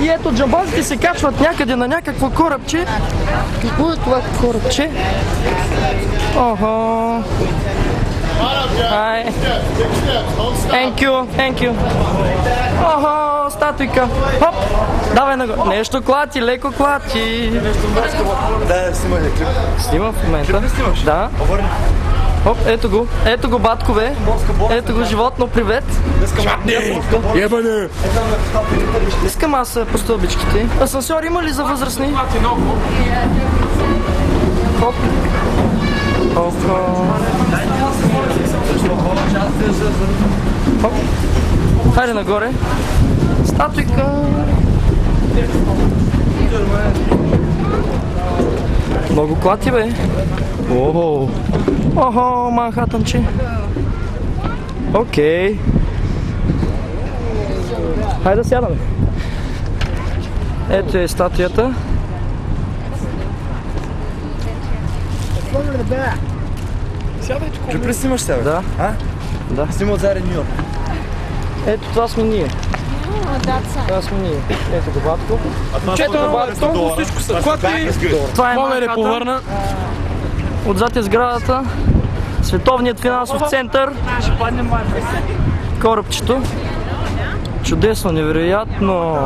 И ето джамбазите се качват някъде на някакво корабче. Какво е това корабче? Охо. Hi. Thank you. Охо, статуйка. Хоп, давай нагоре. Нещо клати, леко клати. Да, снимай клип. Снимам в момента. Да. Хоп, ето го, баткове. Ето го, животно, привет. Ебане! Искам аз по стълбичките. Асансьор има ли за възрастни? Хоп. Хоп. Хоп. Хайде нагоре. Статуйка. Много клати, бе. Охо, Манхатънче. Окей. Хайде да сядаме. Ето е статуята. Ще преснимаш сега, бе? Да. Да. Снима от заедно Нью Йорк. Ето това сме ние. Това сме ние. Ето го, батко. Чето на батко. Всичко са клати. Това е Манхатън. Отзад е сградата. Световният финансов център. Корабчето. Чудесно, невероятно.